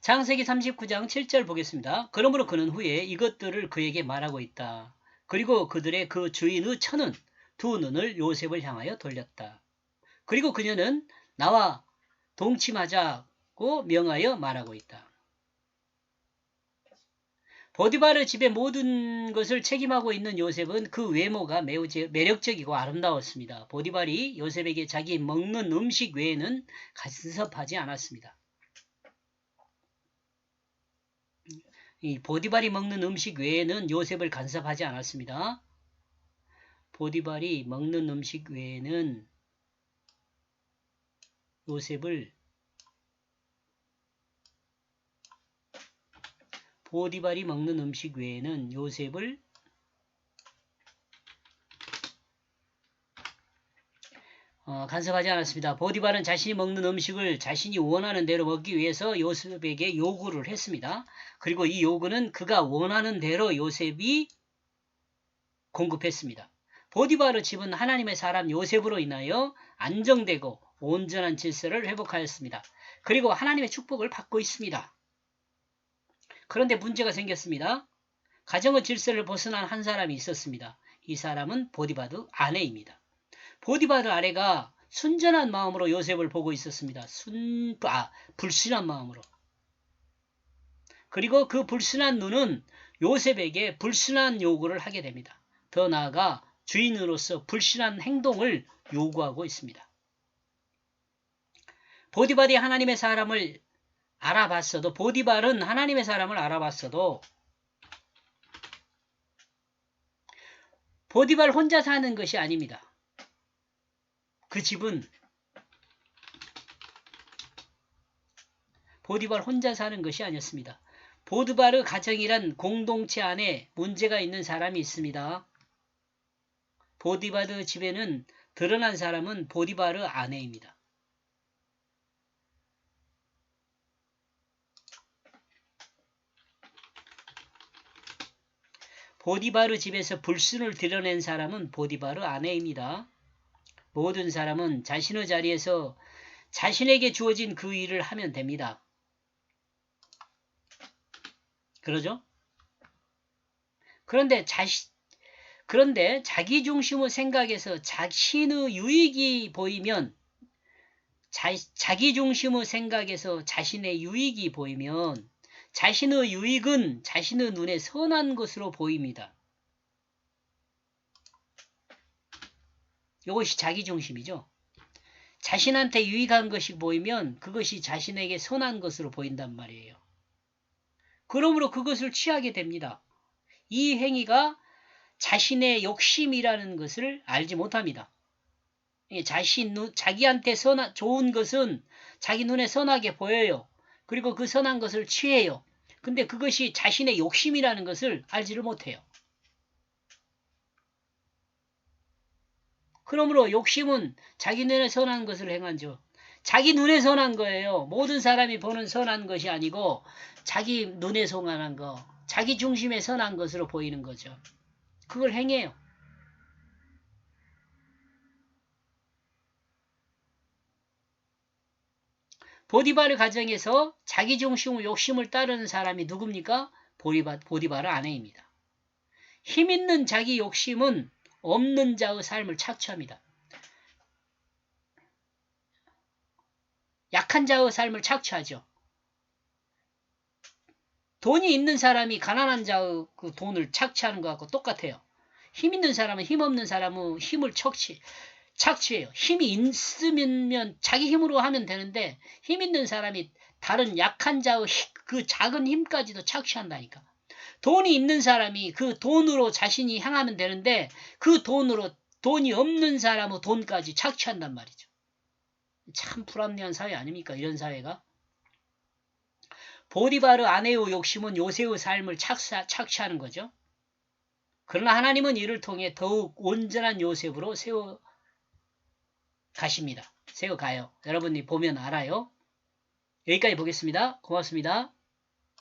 창세기 39장 7절 보겠습니다. 그러므로 그는 후에 이것들을 그에게 말하고 있다. 그리고 그들의 그 주인의 처는 두 눈을 요셉을 향하여 돌렸다. 그리고 그녀는 나와 동침하자고 명하여 말하고 있다. 보디바르 집의 모든 것을 책임하고 있는 요셉은 그 외모가 매우 매력적이고 아름다웠습니다. 보디발이 요셉에게 자기 먹는 음식 외에는 간섭하지 않았습니다. 이 보디발이 먹는 음식 외에는 요셉을 간섭하지 않았습니다. 보디발이 먹는 음식 외에는 요셉을 보디발이 먹는 음식 외에는 요셉을 간섭하지 않았습니다. 보디발은 자신이 먹는 음식을 자신이 원하는 대로 먹기 위해서 요셉에게 요구를 했습니다. 그리고 이 요구는 그가 원하는 대로 요셉이 공급했습니다. 보디발의 집은 하나님의 사람 요셉으로 인하여 안정되고 온전한 질서를 회복하였습니다. 그리고 하나님의 축복을 받고 있습니다. 그런데 문제가 생겼습니다. 가정의 질서를 벗어난 한 사람이 있었습니다. 이 사람은 보디발의 아내입니다. 보디발의 아내가 순전한 마음으로 요셉을 보고 있었습니다. 불순한 마음으로. 그리고 그 불순한 눈은 요셉에게 불순한 요구를 하게 됩니다. 더 나아가 주인으로서 불순한 행동을 요구하고 있습니다. 보디발이 하나님의 사람을 알아봤어도 보디발은 하나님의 사람을 알아봤어도 보디발 혼자 사는 것이 아닙니다. 그 집은 보디발 혼자 사는 것이 아니었습니다. 보디발의 가정이란 공동체 안에 문제가 있는 사람이 있습니다. 보디발의 집에는 드러난 사람은 보디발의 아내입니다. 보디발의 집에서 불순을 드러낸 사람은 보디발의 아내입니다. 모든 사람은 자신의 자리에서 자신에게 주어진 그 일을 하면 됩니다. 그러죠? 그런데 자기 중심의 생각에서 자신의 유익이 보이면 자기 중심의 생각에서 자신의 유익이 보이면 자신의 유익은 자신의 눈에 선한 것으로 보입니다. 이것이 자기 중심이죠. 자신한테 유익한 것이 보이면 그것이 자신에게 선한 것으로 보인단 말이에요. 그러므로 그것을 취하게 됩니다. 이 행위가 자신의 욕심이라는 것을 알지 못합니다. 자기한테 좋은 것은 자기 눈에 선하게 보여요. 그리고 그 선한 것을 취해요. 근데 그것이 자신의 욕심이라는 것을 알지를 못해요. 그러므로 욕심은 자기 눈에 선한 것을 행하죠. 자기 눈에 선한 거예요. 모든 사람이 보는 선한 것이 아니고 자기 눈에 선한 거, 자기 중심에 선한 것으로 보이는 거죠. 그걸 행해요. 보디발의 가정에서 자기 중심의 욕심을 따르는 사람이 누굽니까? 보디발의 아내입니다. 힘 있는 자기 욕심은 없는 자의 삶을 착취합니다. 약한 자의 삶을 착취하죠. 돈이 있는 사람이 가난한 자의 그 돈을 착취하는 것하고 똑같아요. 힘 있는 사람은 힘 없는 사람의 힘을 착취해요. 힘이 있으면 자기 힘으로 하면 되는데 힘 있는 사람이 다른 약한 자의 그 작은 힘까지도 착취한다니까. 돈이 있는 사람이 그 돈으로 자신이 향하면 되는데 그 돈으로 돈이 없는 사람의 돈까지 착취한단 말이죠. 참 불합리한 사회 아닙니까? 이런 사회가. 보디발의 아내의 욕심은 요셉의 삶을 착취하는 거죠. 그러나 하나님은 이를 통해 더욱 온전한 요셉으로 세워가요. 여러분이 보면 알아요. 여기까지 보겠습니다. 고맙습니다.